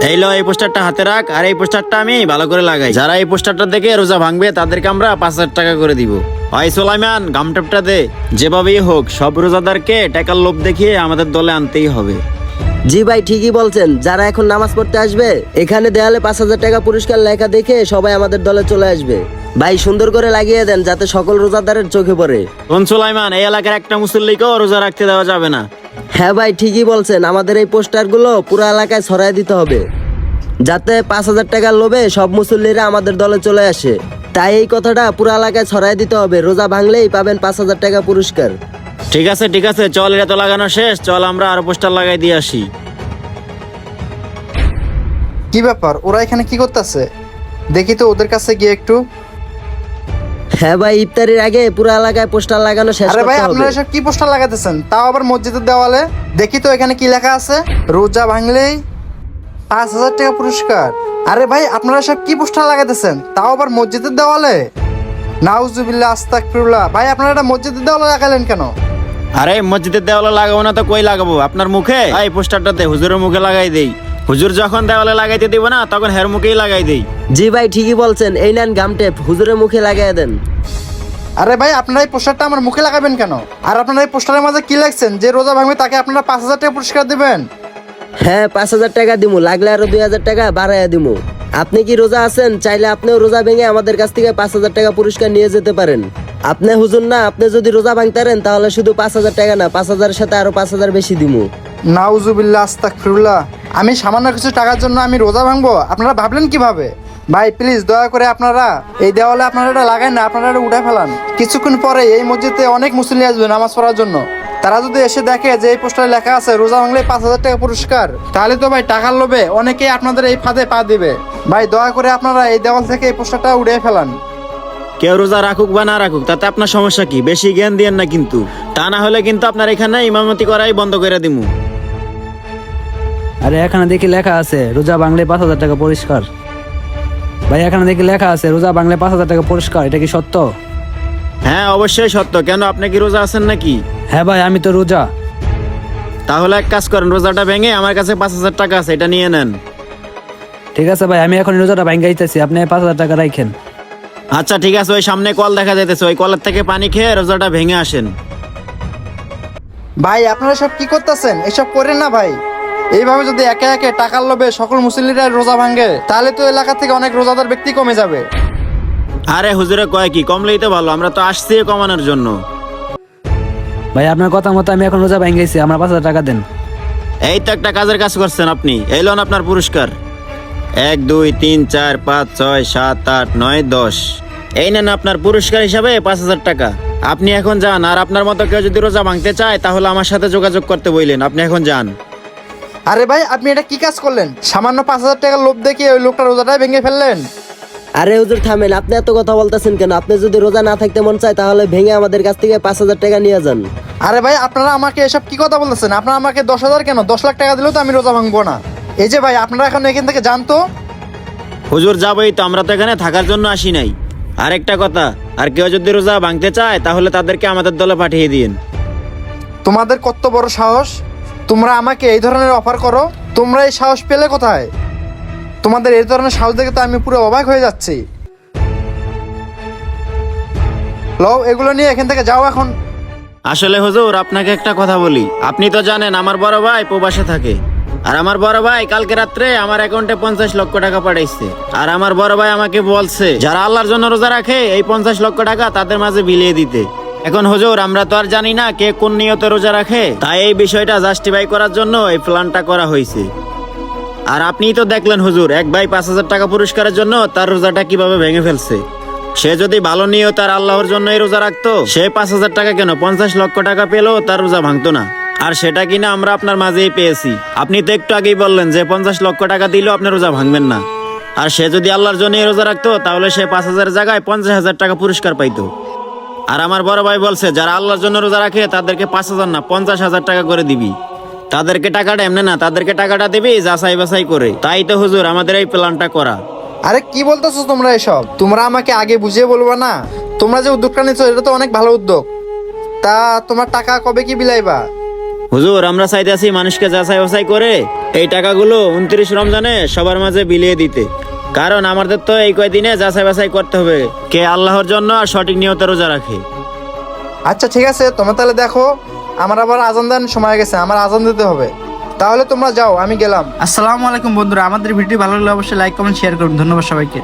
এই পোস্টারটা হাতে রাখ, আর এই পোস্টারটা আমি ভালো করে লাগাই। যারা এই পোস্টারটা দেখে রোজা ভাঙবে তাদেরকে আমরা 5,000 টাকা করে দিব। ভাই সোলাইমান, গামটাপটা দে। যেভাবেই হোক সব রোজাদারকে টাকার লোভ দেখিয়ে আমাদের দলে আনতেই হবে। জি ভাই, ঠিকই বলছেন। যারা এখন নামাজ পড়তে আসবে এখানে দেয়ালে 5,000 টাকা পুরস্কার লেখা দেখে সবাই আমাদের দলে চলে আসবে। ভাই সুন্দর করে লাগিয়ে দেন যাতে সকল রোজাদারের চোখে পড়ে। কোন সোলাইমান, এই এলাকার একটা মুসল্লিকেও রোজা রাখতে দেওয়া যাবে না। হ্যাঁ ভাই, ঠিকই বলছেন। আমাদের এই পোস্টারগুলো পুরো এলাকায় ছড়াই দিতে হবে যাতে 5,000 টাকার লোভে সব মুসল্লিরা আমাদের দলে চলে আসে। তাই এই কথাটা পুরো এলাকায় ছড়াই দিতে হবে। রোজা ভাঙলেই পাবেন 5,000 টাকা পুরস্কার। ঠিক আছে, চল, এটা তো লাগানো শেষ। চল আমরা আরো পোস্টার লাগাই দিয়ে আসি। কি ব্যাপার, ওরা এখানে কি করতেছে? দেখি তো ওদের কাছে গিয়ে একটু। হ্যাঁ ভাই, ইফতারির আগে পুরো এলাকায় পোস্টার লাগানো শেষ আরে ভাই, করতে হবে। আপনারা সব কি পোস্টার লাগাতেছেন? তাও আবার মসজিদের দেওয়ালে। দেখি তো এখানে কি লেখা আছে। রোজা ভাঙলেই 5,000 টাকা পুরস্কার। আরে ভাই, আপনারা সব কি পোস্টার লাগাতেছেন? তাও আবার মসজিদের দেওয়ালে। নাউজুবিল্লাহ, আস্তাগফিরুল্লাহ। ভাই আপনারা এটা মসজিদের দেওয়ালে লাগালেন কেন? আরে মসজিদের দেওয়ালে লাগাবো না তো কই লাগাবো? আপনার মুখে। এই পোস্টারটাতে হুজুরের মুখে লাগাই দেই। হুজুর যখন দেওয়ালে লাগাইতে দিব না তখন হের মুখেই লাগাই দেই। জি ভাই, ঠিকই বলছেন। এই নেন গাম টেপ, হুজুরের মুখে লাগিয়ে দেন। আরে ভাই, আপনারা এই পোস্টারটা আমার মুখে লাগাবেন কেন? আর আপনারা এই পোস্টারের মাঝে কি লিখছেন? যে রোজা ভাঙবে তাকে আপনারা 5,000 টাকা পুরস্কার দিবেন। হ্যাঁ, 5,000 টাকা দিমু, লাগলে আরো 2,000 টাকা বাড়াইয়া দিমু। আপনি কি রোজা আছেন? চাইলে আপনিও রোজা ভেঙে আমাদের কাছ থেকে 5,000 টাকা পুরস্কার নিয়ে যেতে পারেন। আপনি হুজুর না, আপনি যদি রোজা ভাঙতারেন তাহলে শুধু 5,000 টাকা না, 5,000-এর সাথে আরো 5,000 বেশি দিমু। নাউজুবিল্লাহ, আস্তাগফিরুল্লাহ। আমি সামান্য কিছু টাকার জন্য আমি রোজা ভাঙবো? আপনারা ভাবলেন কিভাবে? ভাই প্লিজ দয়া করে আপনারা এই দেওয়ালে আপনারা এটা লাগান না, আপনারা এটা উঠে ফেলান। কিছুক্ষণ পরে এই মসজিদে অনেক মুসল্লি আসবে নামাজ পড়ার জন্য। তারা যদি এসে দেখে যে এই পোস্টারে লেখা আছে রোজা ভাঙলে 5,000 টাকা পুরস্কার, তাহলে তো ভাই টাকার লোভে অনেকেই আপনাদের এই ফাঁদে পা দিবে। ভাই দয়া করে আপনারা এই দেওয়াল থেকে এই পোস্টারটা উড়িয়ে ফেলান। কেউ রোজা রাখুক বা না রাখুক তাতে আপনার সমস্যা কি? বেশি জ্ঞান দিয়েন না কিন্তু। তা না হলে কিন্তু আপনার এখানে ইমামতি করাই বন্ধ করে দিমু। আরে এখানে দেখি লেখা আছে রোজা বাংলায় 5,000 টাকা পুরস্কার। ভাই এখানে দেখি লেখা আছে রোজা বাংলায় 5,000 টাকা পুরস্কার, এটা কি সত্য? হ্যাঁ অবশ্যই সত্য। কেন, আপনি কি রোজা আছেন নাকি? হ্যাঁ ভাই, আমি তো রোজা। তাহলে এক কাজ করেন, রোজাটা ভেঙে আমার কাছে 5,000 টাকা আছে, এটা নিয়ে নেন। ঠিক আছে ভাই, আমি এখন রোজাটা ভাঙ্গাইতেছি, আপনি 5,000 টাকা রাখেন। আচ্ছা ঠিক আছে, ওই সামনে কল দেখা যাইতেছে, ওই কলের থেকে পানি খেয়ে রোজাটা ভেঙে আসেন। ভাই আপনারা সব কি করতেছেন? এসব করেন না ভাই। এইভাবে যদি একে একে টাকার লোভে সকল মুসল্লিরা রোজা ভাঙে তাহলে তো এলাকা থেকে অনেক রোজাদার ব্যক্তি কমে যাবে। আরে হুজুরে কয় কি, কমলেই তো ভালো, আমরা তো আসছি কমানোর জন্য। ভাই আপনার কথা মতো আমি এখন রোজা ভাঙ্গাইছি, আমার 5,000 টাকা দেন। এই তো একটা কাজের কাজ করছেন আপনি। এই লোন আপনার পুরস্কার। 1 2 3 4 5 6 7 8 9 10। এই নেন আপনার পুরস্কার হিসাবে 5,000 টাকা। আপনি এখন যান, আর আপনার মতো কেউ যদি রোজা ভাঙতে চায় তাহলে আমার সাথে যোগাযোগ করতে বললেন। আপনি এখন যান। আরে ভাই, আপনি এটা কি কাজ করলেন? সামান্য 5,000 টাকার লোভ দেখিয়ে ওই লোকটা রোজাটাই ভেঙে ফেললেন। আরে হুজুর থামেন, আপনি এত কথা বলতেছেন কেন? আপনি যদি রোজা না থাকতে মন চায় তাহলে ভেঙে আমাদের কাছ থেকে 5,000 টাকা নিয়ে যান। আরে ভাই, আপনারা আমাকে এসব কি কথা বলতেছেন? আপনারা আমাকে 10,000 কেন 10 লাখ টাকা দিলেও তো আমি রোজা ভাঙবো না। এই যে ভাই, আপনারা এখন এখান থেকে জানতো। হুজুর যাবই তো, আমরা তো এখানে থাকার জন্য আসি নাই। আরেকটা কথা, আর কেউ যদি রোজা ভাঙতে চায় তাহলে তাদেরকে আমাদের দলে পাঠিয়ে দিন। তোমাদের কত বড় সাহস! তোমরা আমাকে এই ধরনের অফার করো? তোমরা এই সাহস পেলে কোথায়? তোমাদের এই ধরনের সাহস দেখে তো আমি পুরো অবাক হয়ে যাচ্ছি। লও, এগুলো নিয়ে এখান থেকে যাও এখন। আসলে হুজুর আপনাকে একটা কথা বলি। আপনি তো জানেন আমার বড় ভাই প্রবাসে থাকে, আর আমার বড় ভাই কালকে রাত্রে আমার অ্যাকাউন্টে 50 লক্ষ টাকা পাঠাইছে। আর আমার বড় ভাই আমাকে বলছে যারা আল্লাহর জন্য রোজা রাখে এই 50 লক্ষ টাকা তাদের মাঝে বিলিয়ে দিতে। এখন হুজুর আমরা তো আর জানি না কে কোন নিয়তে রোজা রাখে, তাই এই বিষয়টা জাস্টিফাই করার জন্য এই প্ল্যানটা করা হয়েছে। আর আপনিই তো দেখলেন হুজুর, এক ভাই 5,000 টাকা পুরস্কারের জন্য তার রোজাটা কিভাবে ভেঙে ফেলছে। সে যদি ভালো নিয়ত আর আল্লাহর জন্য এই রোজা রাখতো, সে 5,000 টাকা কেন 50 লক্ষ টাকা পেলেও তার রোজা ভাঙতো না। আর সেটা কিনা আমরা আপনার মাঝেই পেয়েছি। আপনি তো একটু আগেই বললেন যে 50 লক্ষ টাকা দিলেও আপনি রোজা ভাঙবেন না। আর সে যদি আল্লাহর জন্য রোজা রাখতো তাহলে সে 5,000 জায়গায় 50,000 টাকা পুরস্কার পাইতো। আর আমার বড় ভাই বলছে যারা আল্লাহর জন্য রোজা রাখে তাদেরকে 5,000 না 50,000 টাকা করে দিবি। তাদেরকে টাকাটা এমনি না, তাদেরকে টাকাটা দিবি যাচাই বাছাই করে। তাই তো হুজুর আমাদের এই প্ল্যানটা করা। আরে কি বলতেছো তোমরা এসব? তোমরা আমাকে আগে বুঝিয়ে বলবা না? তোমরা যে উদ্যোগটা নিচ্ছ এটা তো অনেক ভালো উদ্যোগ। তা তোমার টাকা কবে কি বিলাইবা? হুজুর আমরা চাইতেছি মানুষকে যাচাই বাছাই করে এই টাকাগুলো 29 রমজানে সবার মাঝে বিলিয়ে দিতে। কারণ আমাদের তো এই কয়দিনে যাচাই বাছাই করতে হবে কে আল্লাহর জন্য আর সঠিক নিয়তে রোজা রাখে। আচ্ছা ঠিক আছে, তোমরা তাহলে দেখো, আমার আবার আজান দেন সময় গেছে, আমার আজান দিতে হবে। তাহলে তোমরা যাও, আমি গেলাম। আসসালামু আলাইকুম বন্ধুরা, আমাদের ভিডিও ভালো লাগলে অবশ্যই লাইক কমেন্ট শেয়ার করুন। ধন্যবাদ সবাইকে।